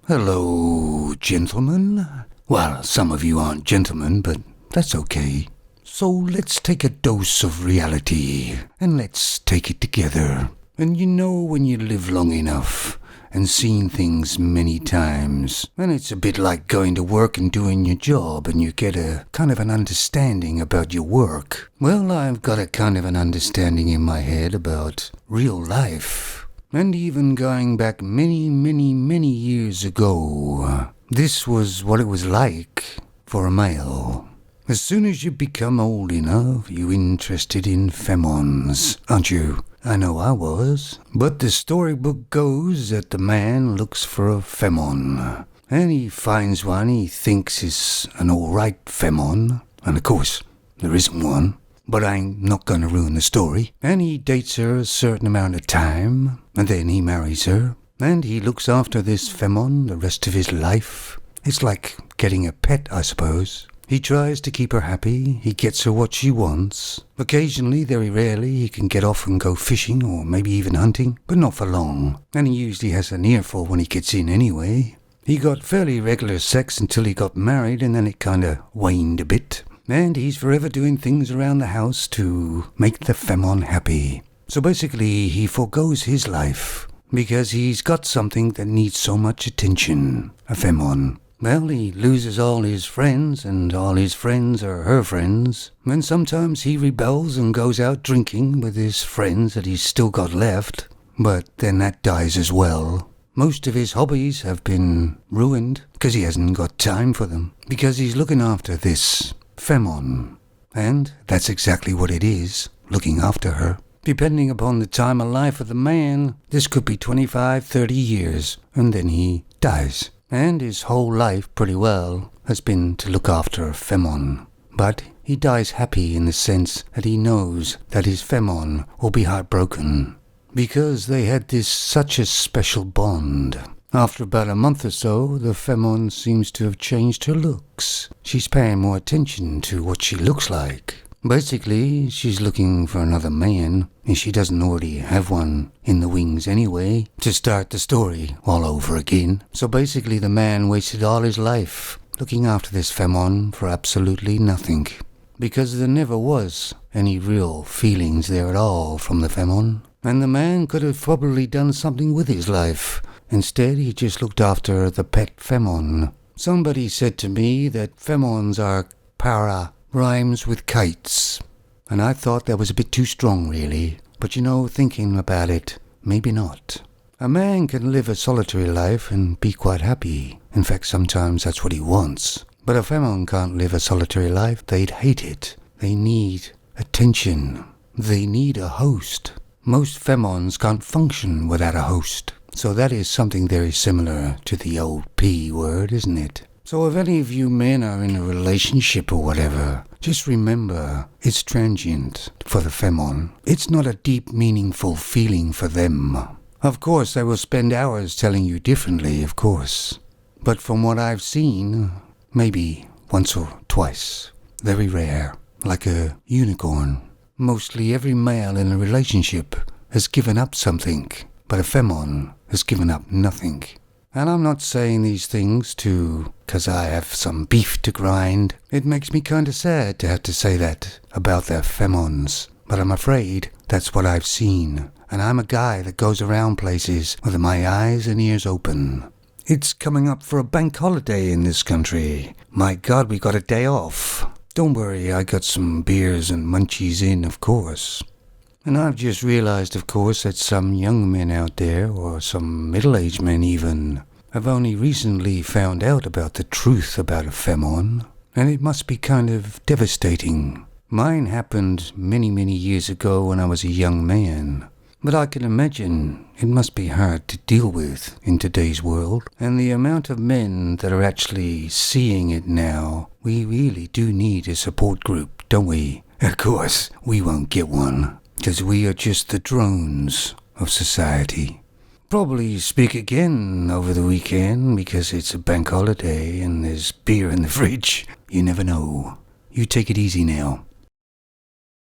Hello, gentlemen. Well, some of you aren't gentlemen, but that's okay. So let's take a dose of reality, and let's take it together. And you know when you live long enough and seen things many times, and it's a bit like going to work and doing your job, and you get a kind of an understanding about your work. Well, I've got a kind of an understanding in my head about real life. And even going back many, many, many years ago, this was what it was like for a male. As soon as you become old enough, you're interested in femons, aren't you? I know I was. But the storybook goes that the man looks for a femon. And he finds one he thinks is an alright femon. And of course, there isn't one. But I'm not going to ruin the story. And he dates her a certain amount of time, and then he marries her, and he looks after this femon the rest of his life. It's like getting a pet, I suppose. He tries to keep her happy, he gets her what she wants. Occasionally, very rarely, he can get off and go fishing or maybe even hunting, but not for long. And he usually has an earful when he gets in anyway. He got fairly regular sex until he got married, and then it kinda waned a bit. And he's forever doing things around the house to make the femon happy. So basically, he forgoes his life because he's got something that needs so much attention, a femon. Well, he loses all his friends, and all his friends are her friends. And sometimes he rebels and goes out drinking with his friends that he's still got left. But then that dies as well. Most of his hobbies have been ruined because he hasn't got time for them. Because he's looking after this femon. And that's exactly what it is, looking after her. Depending upon the time of life of the man, this could be 25, 30 years, and then he dies. And his whole life, pretty well, has been to look after a femon. But he dies happy in the sense that he knows that his femon will be heartbroken, because they had such a special bond. After about a month or so, the femon seems to have changed her looks. She's paying more attention to what she looks like. Basically, she's looking for another man, and she doesn't already have one in the wings anyway, to start the story all over again. So basically, the man wasted all his life looking after this femon for absolutely nothing. Because there never was any real feelings there at all from the femon. And the man could have probably done something with his life. Instead, he just looked after the pet femon. Somebody said to me that femons are para, rhymes with kites. And I thought that was a bit too strong, really. But thinking about it, maybe not. A man can live a solitary life and be quite happy. In fact, sometimes that's what he wants. But a femon can't live a solitary life. They'd hate it. They need attention. They need a host. Most femons can't function without a host. So that is something very similar to the old P word, isn't it? So if any of you men are in a relationship or whatever, just remember it's transient for the femon. It's not a deep, meaningful feeling for them. Of course, they will spend hours telling you differently, of course. But from what I've seen, maybe once or twice. Very rare. Like a unicorn. Mostly every male in a relationship has given up something. But a femon has given up nothing. And I'm not saying these things because I have some beef to grind. It makes me kind of sad to have to say that about their femons. But I'm afraid that's what I've seen. And I'm a guy that goes around places with my eyes and ears open. It's coming up for a bank holiday in this country. My God, we got a day off. Don't worry, I got some beers and munchies in, of course. And I've just realized, of course, that some young men out there, or some middle-aged men even, have only recently found out about the truth about a femon, and it must be kind of devastating. Mine happened many, many years ago when I was a young man, but I can imagine it must be hard to deal with in today's world, and the amount of men that are actually seeing it now, we really do need a support group, don't we? Of course, we won't get one. Because we are just the drones of society. Probably speak again over the weekend because it's a bank holiday and there's beer in the fridge. You never know. You take it easy now.